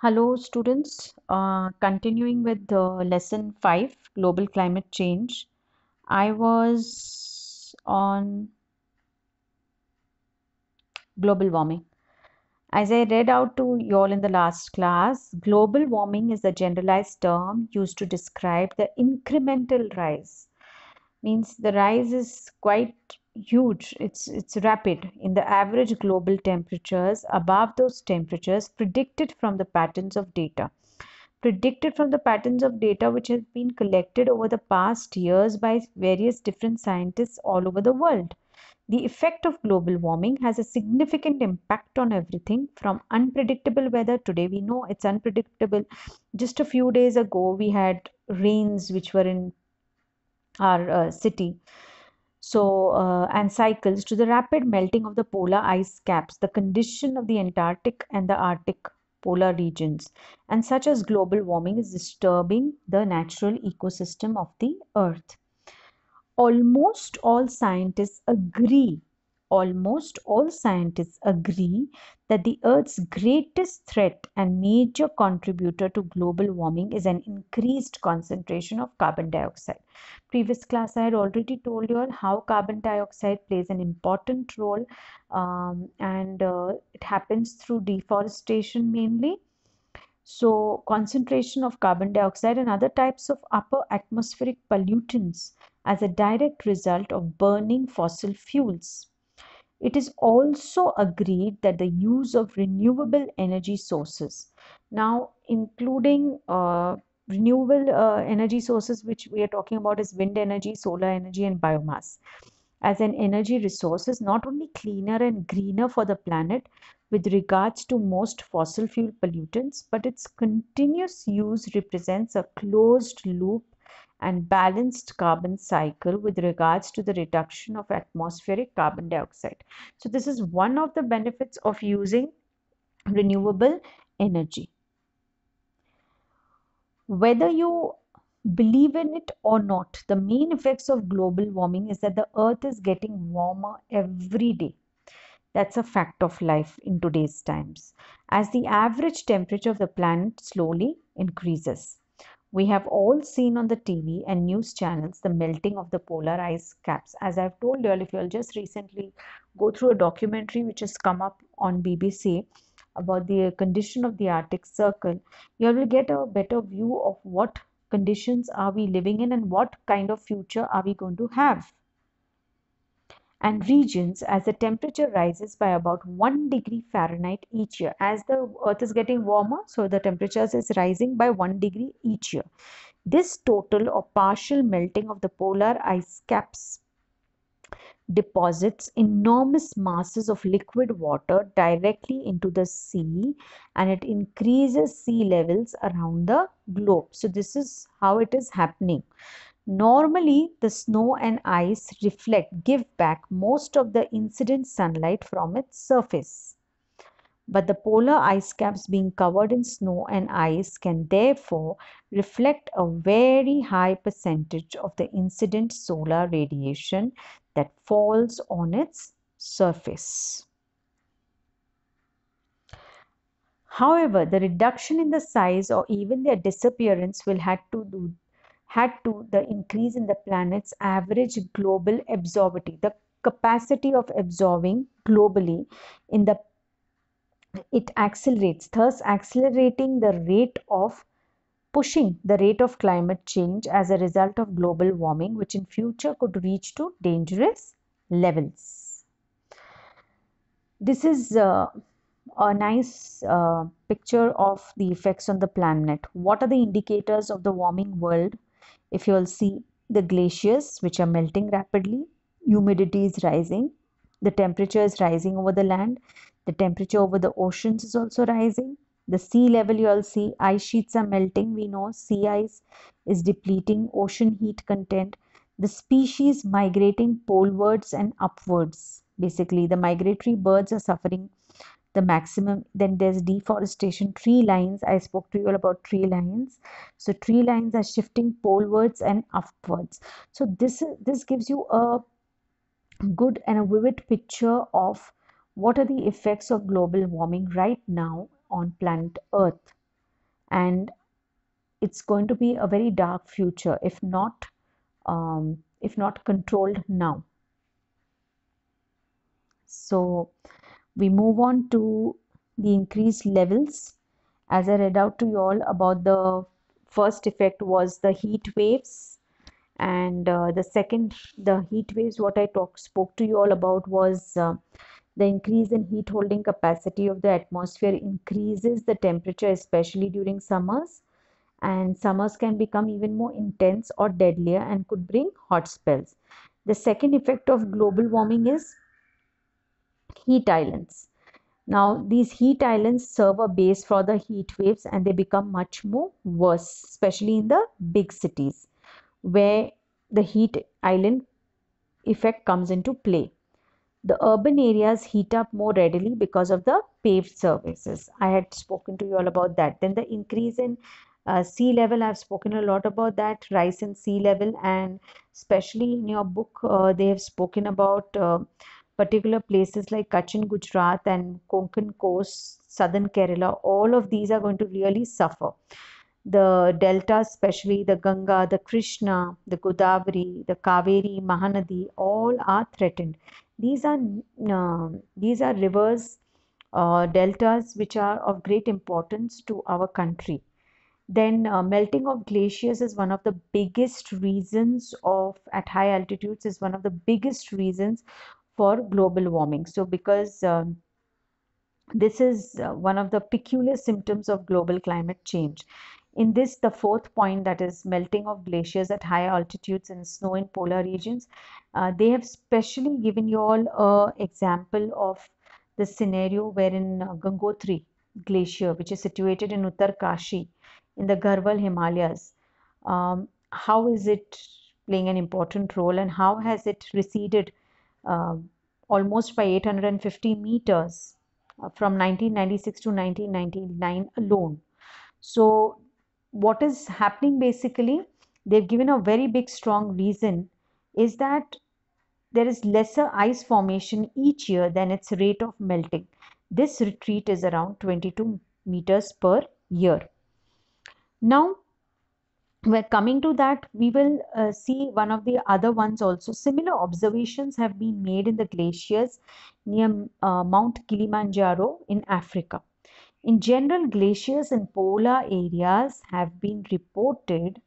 Hello, students. Continuing with lesson 5, Global Climate Change. I was on global warming. As I read out to you all in the last class, global warming is a generalized term used to describe the incremental rise. Means the rise is quite huge. It's rapid in the average global temperatures above those temperatures predicted from the patterns of data which has been collected over the past years by various different scientists all over the world. The effect of global warming has a significant impact on everything from unpredictable weather. Today we know it's unpredictable. Just a few days ago, we had rains which were in our city. And cycles to the rapid melting of the polar ice caps, the condition of the Antarctic and the Arctic polar regions, and such as global warming is disturbing the natural ecosystem of the Earth. Almost all scientists agree, almost all scientists agree that the Earth's greatest threat and major contributor to global warming is an increased concentration of carbon dioxide. Previous class, I had already told you all how carbon dioxide plays an important role, and it happens through deforestation mainly. So, concentration of carbon dioxide and other types of upper atmospheric pollutants as a direct result of burning fossil fuels. It is also agreed that the use of renewable energy sources, now including renewable energy sources, which we are talking about is wind energy, solar energy, and biomass, as an energy resource is not only cleaner and greener for the planet with regards to most fossil fuel pollutants, but its continuous use represents a closed loop and balanced carbon cycle with regards to the reduction of atmospheric carbon dioxide. So, this is one of the benefits of using renewable energy. Whether you believe in it or not, the main effects of global warming is that the earth is getting warmer every day. That's a fact of life in today's times, as the average temperature of the planet slowly increases. We have all seen on the TV and news channels the melting of the polar ice caps. As I've told you all, if you'll just recently go through a documentary which has come up on BBC about the condition of the Arctic Circle, you will get a better view of what conditions are we living in and what kind of future are we going to have. And regions, as the temperature rises by about 1 degree Fahrenheit each year. As the earth is getting warmer, so the temperatures is rising by 1 degree each year. This total or partial melting of the polar ice caps deposits enormous masses of liquid water directly into the sea, and it increases sea levels around the globe. So this is how it is happening. Normally, the snow and ice give back most of the incident sunlight from its surface. But the polar ice caps being covered in snow and ice can therefore reflect a very high percentage of the incident solar radiation that falls on its surface. However, the reduction in the size or even their disappearance will had to the increase in the planet's average global absorptivity, the capacity of absorbing globally in the it accelerates, thus accelerating the rate of pushing the rate of climate change as a result of global warming, which in future could reach to dangerous levels. This is a nice picture of the effects on the planet. What are the indicators of the warming world? If you will see the glaciers which are melting rapidly, humidity is rising, the temperature is rising over the land, the temperature over the oceans is also rising, the sea level you all see, ice sheets are melting, we know sea ice is depleting ocean heat content, the species migrating polewards and upwards. Basically, the migratory birds are suffering the maximum. Then there's deforestation, tree lines. I spoke to you all about tree lines. So tree lines are shifting polewards and upwards. So this gives you a good and a vivid picture of what are the effects of global warming right now on planet Earth. and it's going to be a very dark future if not controlled now. So we move on to the increased levels. As I read out to you all about the first effect was the heat waves, and the heat waves, what I spoke to you all about was the increase in heat holding capacity of the atmosphere increases the temperature, especially during summers, and summers can become even more intense or deadlier and could bring hot spells. The second effect of global warming is heat islands. Now, these heat islands serve a base for the heat waves and they become much more worse, especially in the big cities where the heat island effect comes into play. The urban areas heat up more readily because of the paved surfaces. I had spoken to you all about that. Then the increase in sea level, I've spoken a lot about that, rise in sea level, and especially in your book, they have spoken about particular places like Kutch in Gujarat and Konkan coast, southern Kerala. All of these are going to really suffer. The deltas, especially the Ganga, the Krishna, the Godavari, the Kaveri, Mahanadi, all are threatened. These are rivers, deltas which are of great importance to our country. Then melting of glaciers is one of the biggest reasons of at high altitudes is one of the biggest reasons for global warming. So because this is one of the peculiar symptoms of global climate change. In this, the fourth point, that is melting of glaciers at high altitudes and snow in polar regions, they have specially given you all an example of the scenario wherein Gangotri Glacier, which is situated in Uttarkashi in the Garhwal Himalayas, how is it playing an important role and how has it receded uh, almost by 850 meters from 1996 to 1999 alone. So, what is happening basically, they've given a very big strong reason is that there is lesser ice formation each year than its rate of melting. This retreat is around 22 meters per year. Now, we're coming to that, we will see one of the other ones also. Similar observations have been made in the glaciers near Mount Kilimanjaro in Africa. In general, glaciers in polar areas have been reported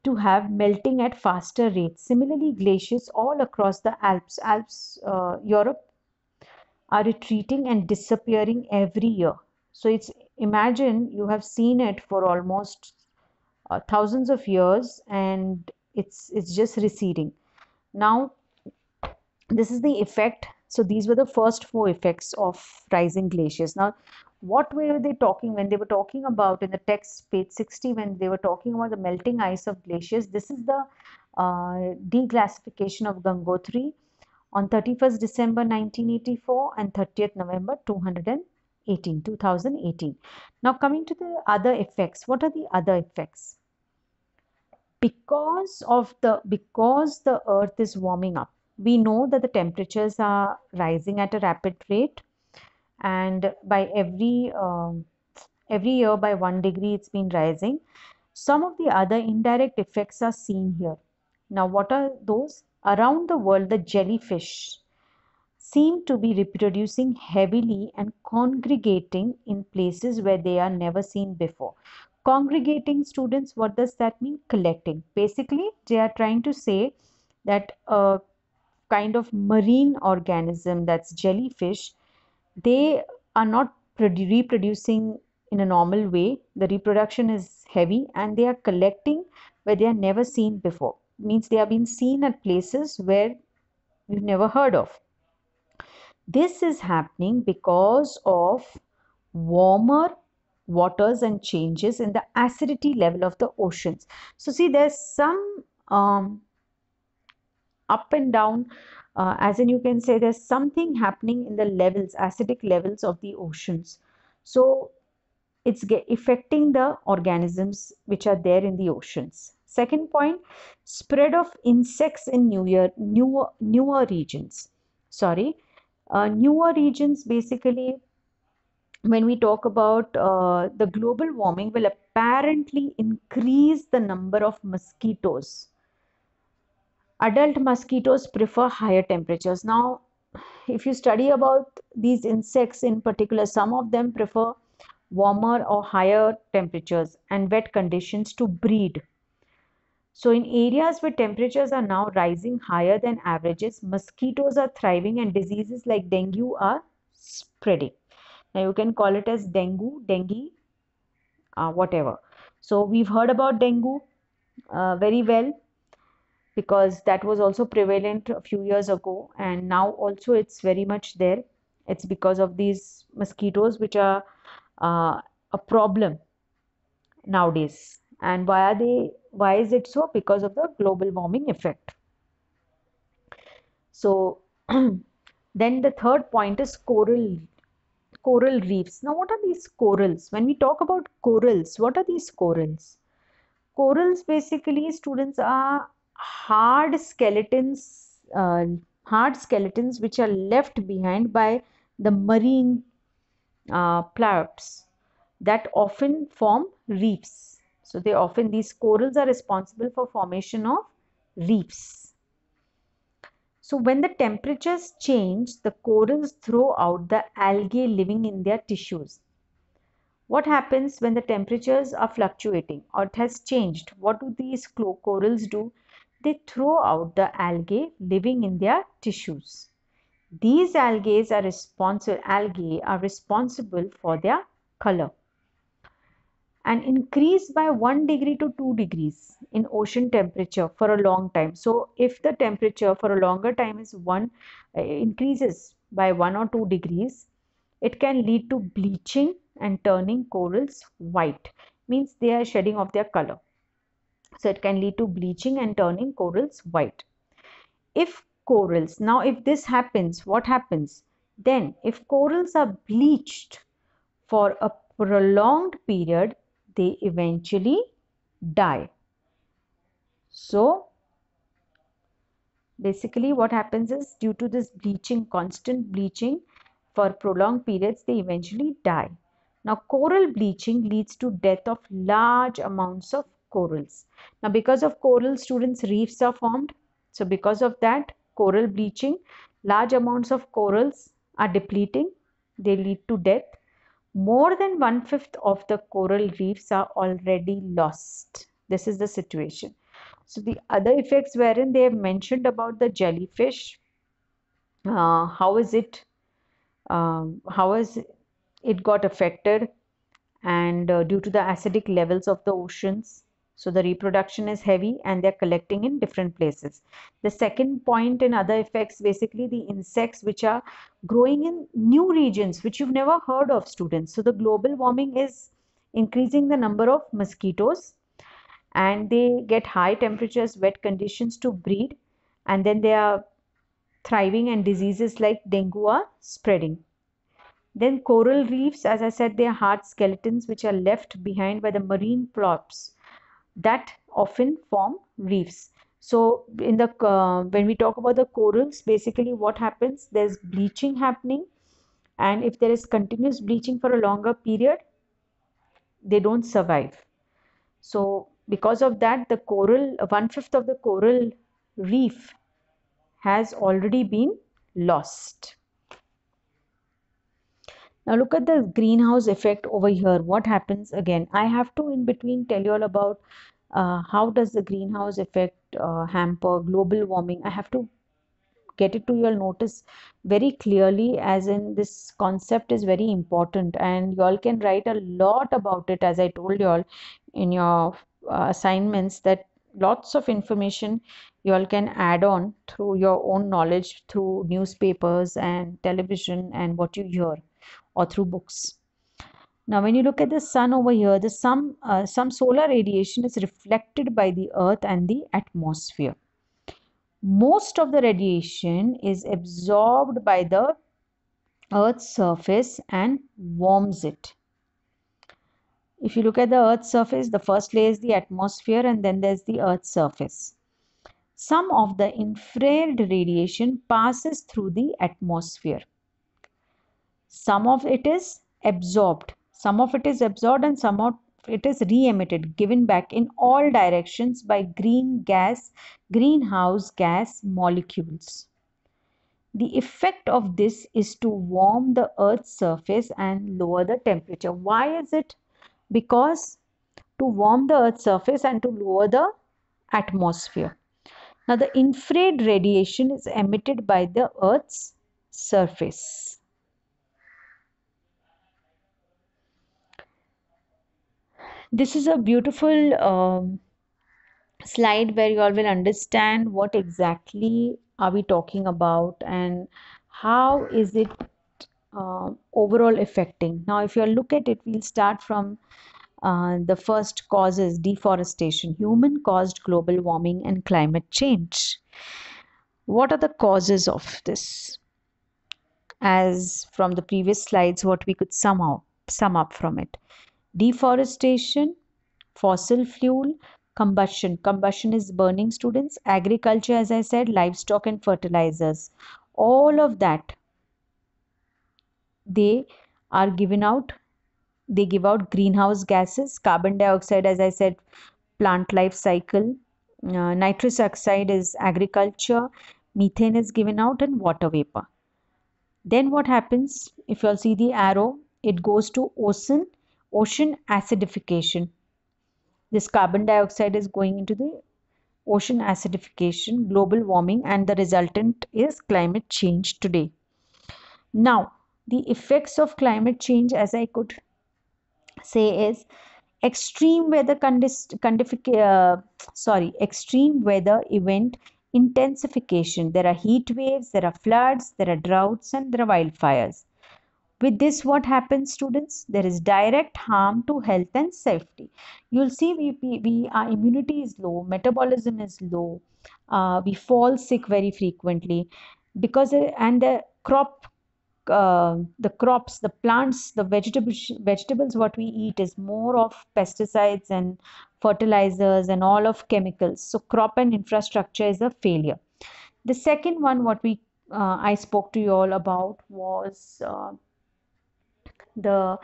to have melting at faster rates. Similarly, glaciers all across the Alps, Europe, are retreating and disappearing every year. So it's imagine you have seen it for almost thousands of years and it's just receding. Now, this is the effect. So these were the first four effects of rising glaciers. Now, what were they talking when they were talking about in the text, page 60, when they were talking about the melting ice of glaciers? This is the declassification of Gangotri on 31st December 1984 and 30th November 2018. Now, coming to the other effects, what are the other effects? Because the earth is warming up, we know that the temperatures are rising at a rapid rate, and by every year by 1 degree it's been rising. Some of the other indirect effects are seen here. Now, what are those? Around the world, the jellyfish seem to be reproducing heavily and congregating in places where they are never seen before. Congregating, students, what does that mean? Collecting. Basically, they are trying to say that a kind of marine organism, that's jellyfish, they are not reproducing in a normal way. The reproduction is heavy and they are collecting where they are never seen before. Means they are being seen at places where we've never heard of. This is happening because of warmer waters and changes in the acidity level of the oceans. So see, there's some up and down, as in you can say there's something happening in the levels, acidic levels of the oceans. So it's affecting the organisms which are there in the oceans. Second point, spread of insects in newer regions. Sorry, newer regions basically when we talk about the global warming will apparently increase the number of mosquitoes. Adult mosquitoes prefer higher temperatures. Now, if you study about these insects in particular, some of them prefer warmer or higher temperatures and wet conditions to breed. So, in areas where temperatures are now rising higher than averages, mosquitoes are thriving and diseases like dengue are spreading. Now, you can call it as dengue, whatever. So, we've heard about dengue very well because that was also prevalent a few years ago, and now also it's very much there. It's because of these mosquitoes which are a problem nowadays. And why is it so? Because of the global warming effect. So then the third point is coral reefs. Now, what are these corals? When we talk about corals, what are these corals? Corals basically, students, are hard skeletons which are left behind by the marine plants that often form reefs. So these corals are responsible for formation of reefs. So when the temperatures change, the corals throw out the algae living in their tissues. What happens when the temperatures are fluctuating or it has changed? What do these corals do? They throw out the algae living in their tissues. These algae are responsible for their color and increase by 1 degree to 2 degrees in ocean temperature for a long time. So if the temperature for a longer time is increases by 1 or 2 degrees, it can lead to bleaching and turning corals white. Means they are shedding of their color. So it can lead to bleaching and turning corals white. If this happens, what happens? Then if corals are bleached for a prolonged period, they eventually die. So basically what happens is, due to this bleaching, constant bleaching for prolonged periods, they eventually die. Now coral bleaching leads to death of large amounts of corals. Now because of coral, students, reefs are formed. So because of that coral bleaching, large amounts of corals are depleting. They lead to death. More than 1/5 of the coral reefs are already lost. This is the situation. So the other effects wherein they have mentioned about the jellyfish, how is it, how has it got affected, and due to the acidic levels of the oceans. So the reproduction is heavy and they're collecting in different places. The second point in other effects, basically the insects which are growing in new regions which you've never heard of, students. So the global warming is increasing the number of mosquitoes, and they get high temperatures, wet conditions to breed, and then they are thriving and diseases like dengue are spreading. Then coral reefs, as I said, they are hard skeletons which are left behind by the marine plops that often form reefs. So when we talk about the corals, basically what happens, there's bleaching happening, and if there is continuous bleaching for a longer period, they don't survive. So because of that, the coral, 1/5 of the coral reef has already been lost. Now look at the greenhouse effect over here. What happens again? I have to in between tell you all about how does the greenhouse effect hamper global warming. I have to get it to your notice very clearly, as in this concept is very important and you all can write a lot about it, as I told you all in your assignments, that lots of information you all can add on through your own knowledge through newspapers and television and what you hear, or through books. Now, when you look at the sun over here, some solar radiation is reflected by the earth and the atmosphere. Most of the radiation is absorbed by the earth's surface and warms it. If you look at the earth's surface, the first layer is the atmosphere and then there's the earth's surface. Some of the infrared radiation passes through the atmosphere. Some of it is absorbed. Some of it is absorbed and some of it is re-emitted, given back in all directions by greenhouse gas molecules. The effect of this is to warm the Earth's surface and lower the temperature. Why is it? Because to warm the Earth's surface and to lower the atmosphere. Now, the infrared radiation is emitted by the Earth's surface. This is a beautiful slide where you all will understand what exactly are we talking about and how is it overall affecting. Now, if you look at it, we'll start from the first causes: deforestation, human caused global warming and climate change. What are the causes of this? As from the previous slides, what we could sum up from it: deforestation, fossil fuel, combustion. Combustion is burning, students. Agriculture, as I said, livestock and fertilizers. All of that, they are given out. They give out greenhouse gases, carbon dioxide, as I said, plant life cycle. Nitrous oxide is agriculture. Methane is given out, and water vapor. Then what happens? If you'll see the arrow, it goes to ocean acidification. This carbon dioxide is going into the ocean acidification, global warming, and the resultant is climate change today. Now, the effects of climate change, as I could say, is extreme weather extreme weather event intensification. There are heat waves, there are floods, there are droughts, and there are wildfires. With this, what happens, students? There is direct harm to health and safety. You'll see our immunity is low, metabolism is low, we fall sick very frequently because and the crops, the plants, the vegetables what we eat is more of pesticides and fertilizers and all of chemicals. So crop and infrastructure is a failure. The second one what we I spoke to you all about was the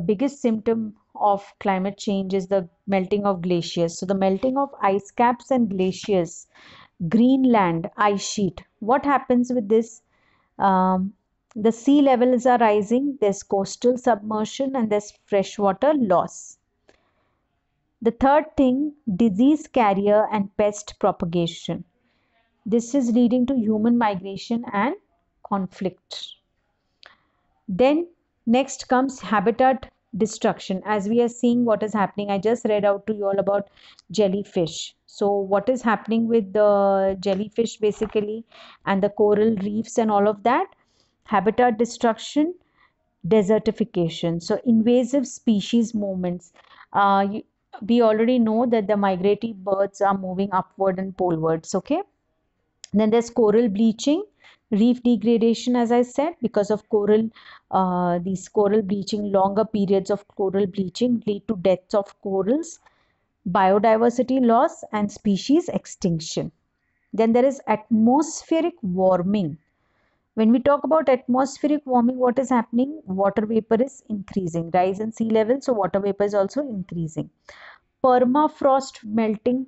biggest symptom of climate change is the melting of glaciers. So the melting of ice caps and glaciers, Greenland ice sheet. What happens with this? Um, the sea levels are rising, there's coastal submersion, and there's freshwater loss. The third thing, disease carrier and pest propagation. This is leading to human migration and conflict. Then next comes habitat destruction. As we are seeing what is happening, I just read out to you all about jellyfish. So what is happening with the jellyfish basically and the coral reefs and all of that? Habitat destruction, desertification. So invasive species movements. We already know that the migratory birds are moving upward and polewards. Okay. Then there's coral bleaching, reef degradation, as I said, because of these coral bleaching, longer periods of coral bleaching lead to deaths of corals, biodiversity loss, and species extinction. Then there is atmospheric warming. When we talk about atmospheric warming, what is happening? Water vapor is increasing, rise in sea level, so water vapor is also increasing. Permafrost melting.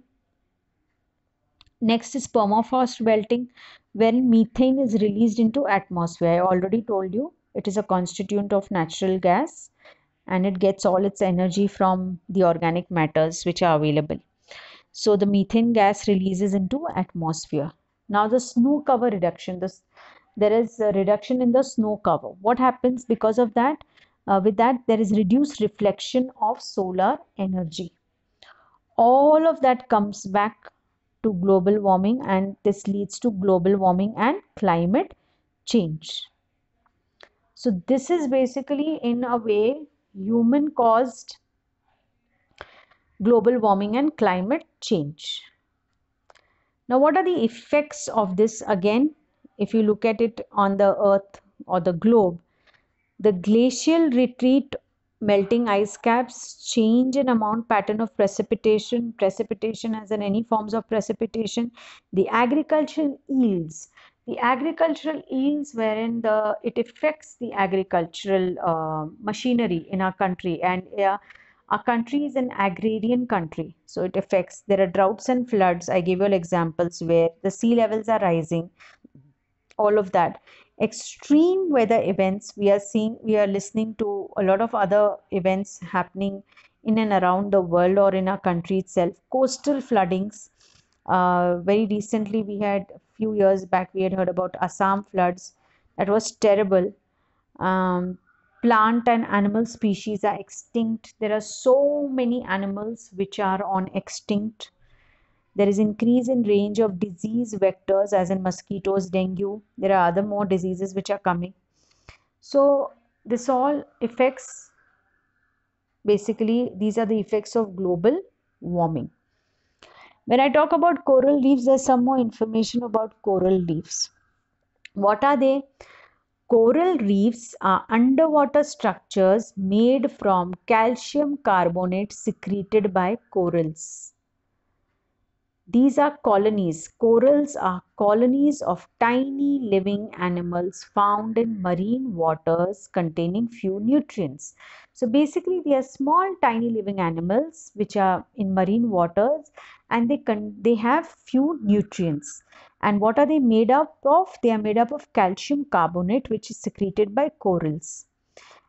Next is permafrost melting, when methane is released into atmosphere. I already told you it is a constituent of natural gas and it gets all its energy from the organic matters which are available. So the methane gas releases into atmosphere. Now the snow cover reduction. There is a reduction in the snow cover. What happens because of that? With that, there is reduced reflection of solar energy. All of that comes back to global warming, and this leads to global warming and climate change. So this is basically in a way human caused global warming and climate change. Now what are the effects of this? Again, if you look at it on the earth or the globe, the glacial retreat, melting ice caps, change in amount pattern of precipitation as in any forms of precipitation, the agricultural yields, The agricultural ills wherein it affects the agricultural machinery in our country, and our country is an agrarian country, so it affects. There are droughts and floods. I gave you all examples where the sea levels are rising, all of that. Extreme weather events, we are seeing, we are listening to a lot of other events happening in and around the world or in our country itself. Coastal floodings. Very recently, we had a few years back, we had heard about Assam floods. That was terrible. Um, Plant and animal species are extinct. There are so many animals which are on extinct. There is increase in range of disease vectors, as in mosquitoes, dengue. There are other more diseases which are coming. So this all affects, basically, these are the effects of global warming. When I talk about coral reefs, there's some more information about coral reefs. What are they? Coral reefs are underwater structures made from calcium carbonate secreted by corals. These are colonies. Corals are colonies of tiny living animals found in marine waters containing few nutrients. So basically, they are small, tiny living animals which are in marine waters, and they have few nutrients. And what are they made up of? They are made up of calcium carbonate, which is secreted by corals,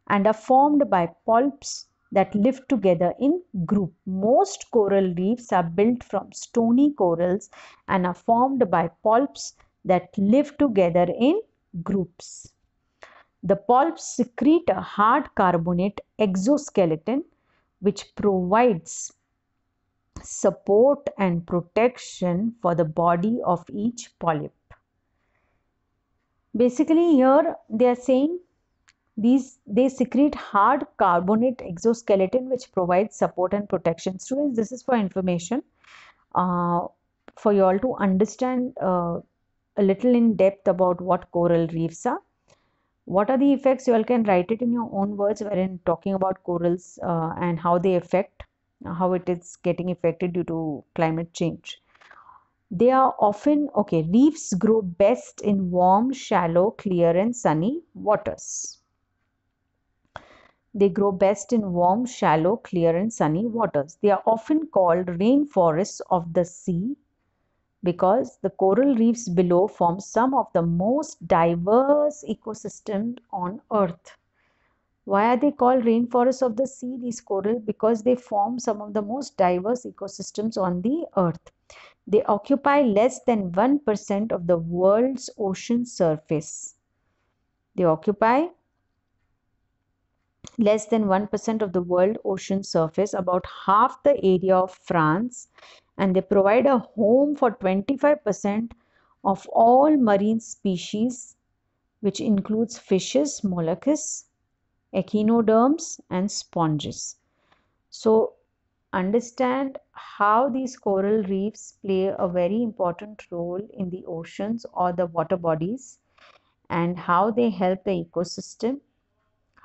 and are formed by polyps that live together in group. Most coral reefs are built from stony corals and are formed by polyps that live together in groups. The polyps secrete a hard carbonate exoskeleton which provides support and protection for the body of each polyp. Basically, here they are saying they secrete hard carbonate exoskeleton which provides support and protection. Students, this is for information, uh, for you all to understand a little in depth about what coral reefs are. What are the effects? You all can write it in your own words wherein talking about corals and how they affect, how it is getting affected due to climate change. They are often, okay, reefs grow best in warm, shallow, clear and sunny waters. They grow best in warm, shallow, clear, and sunny waters. They are often called rainforests of the sea because the coral reefs below form some of the most diverse ecosystems on Earth. Why are they called rainforests of the sea, these coral? Because they form some of the most diverse ecosystems on the Earth. They occupy less than 1% of the world's ocean surface. They occupy less than 1% of the world ocean surface, about half the area of France, and they provide a home for 25% of all marine species, which includes fishes, mollusks, echinoderms, and sponges. So, understand how these coral reefs play a very important role in the oceans or the water bodies, and how they help the ecosystem,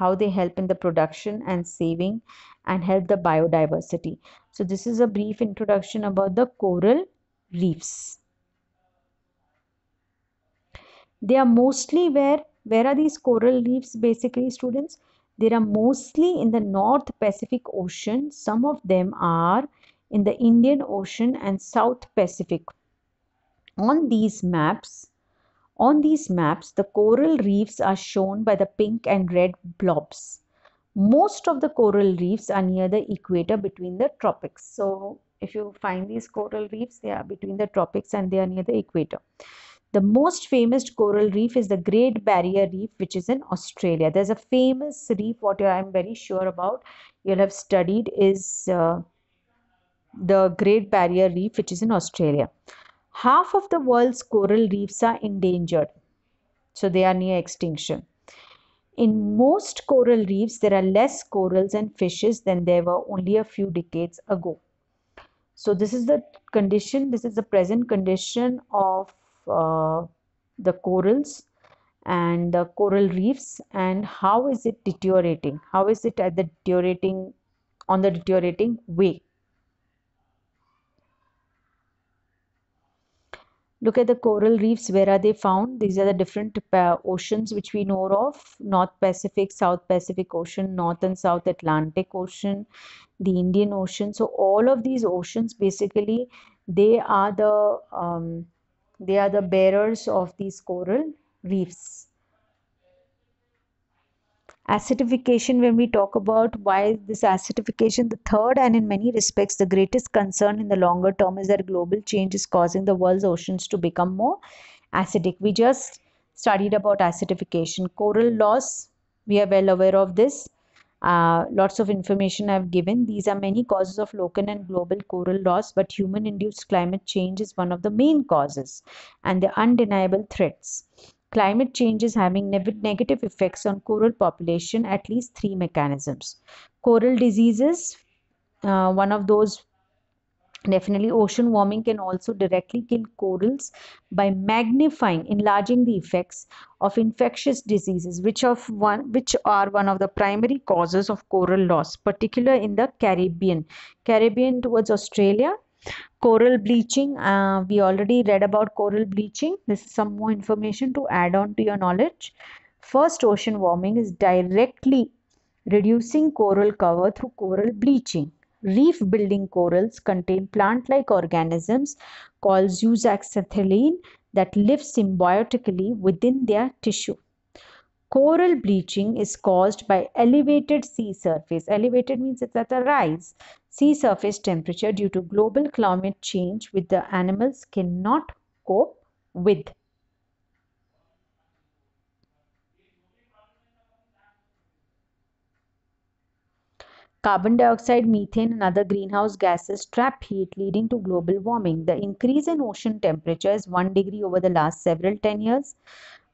how they help in the production and saving and help the biodiversity. So this is a brief introduction about the coral reefs. They are mostly where are these coral reefs basically, students? They are mostly in the North Pacific Ocean. Some of them are in the Indian Ocean and South Pacific. On these maps, the coral reefs are shown by the pink and red blobs. Most of the coral reefs are near the equator between the tropics. So if you find these coral reefs, they are between the tropics and they are near the equator. The most famous coral reef is the Great Barrier Reef, which is in Australia. There's a famous reef, what I'm very sure about, you'll have studied, is the Great Barrier Reef, which is in Australia. Half of the world's coral reefs are endangered, so they are near extinction. In most coral reefs, there are less corals and fishes than there were only a few decades ago. So this is the condition, this is the present condition of the corals and the coral reefs, and how is it deteriorating? How is it at the deteriorating, on the deteriorating way? Look at the coral reefs. Where are they found? These are the different oceans which we know of: North Pacific, South Pacific Ocean, North and South Atlantic Ocean, the Indian Ocean. So all of these oceans basically, they are the bearers of these coral reefs. Acidification, when we talk about why this acidification, the third and in many respects the greatest concern in the longer term is that global change is causing the world's oceans to become more acidic. We just studied about acidification. Coral loss, we are well aware of this. Lots of information I've given. These are many causes of local and global coral loss, but human induced climate change is one of the main causes and the undeniable threats. Climate change is having negative effects on coral population, at least three mechanisms. Coral diseases, one of those. Definitely, ocean warming can also directly kill corals by magnifying, enlarging the effects of infectious diseases, which are one of the primary causes of coral loss, particularly in the Caribbean towards Australia. Coral bleaching, we already read about coral bleaching. This is some more information to add on to your knowledge. First, ocean warming is directly reducing coral cover through coral bleaching. Reef building corals contain plant like organisms called zooxanthellae that live symbiotically within their tissue. Coral bleaching is caused by elevated sea surface. Elevated means it's at a rise. Sea surface temperature due to global climate change, which the animals cannot cope with. Carbon dioxide, methane, and other greenhouse gases trap heat, leading to global warming. The increase in ocean temperature is 1 degree over the last several 10 years.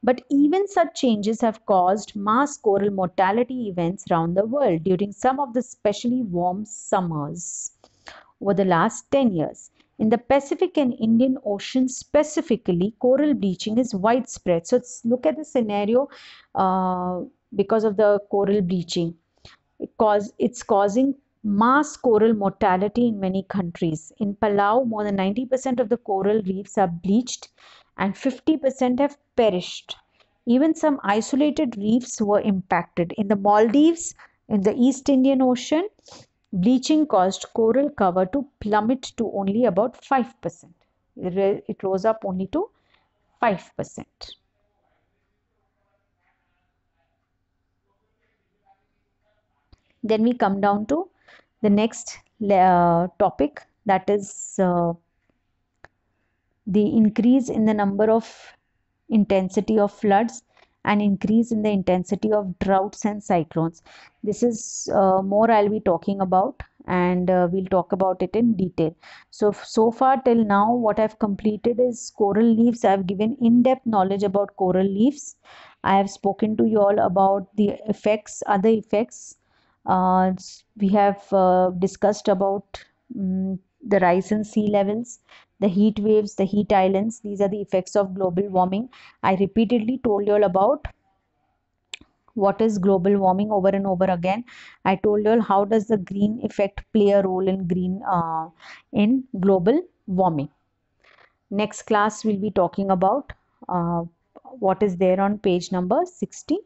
But even such changes have caused mass coral mortality events around the world during some of the especially warm summers over the last 10 years. In the Pacific and Indian Ocean specifically, coral bleaching is widespread. So look at the scenario because of the coral bleaching. It's causing mass coral mortality in many countries. In Palau, more than 90% of the coral reefs are bleached and 50% have perished. Even some isolated reefs were impacted. In the Maldives, in the East Indian Ocean, bleaching caused coral cover to plummet to only about 5%. It rose up only to 5%. Then we come down to the next topic, that is the increase in the number of intensity of floods and increase in the intensity of droughts and cyclones. This is more I'll be talking about, and we'll talk about it in detail. So far till now, what I've completed is coral reefs. I've given in-depth knowledge about coral reefs. I have spoken to you all about the effects, other effects. We have discussed about the rise in sea levels, the heat waves, the heat islands. These are the effects of global warming. I repeatedly told you all about what is global warming over and over again. I told you all how does the green effect play a role in global warming. Next class we'll be talking about what is there on page number 60.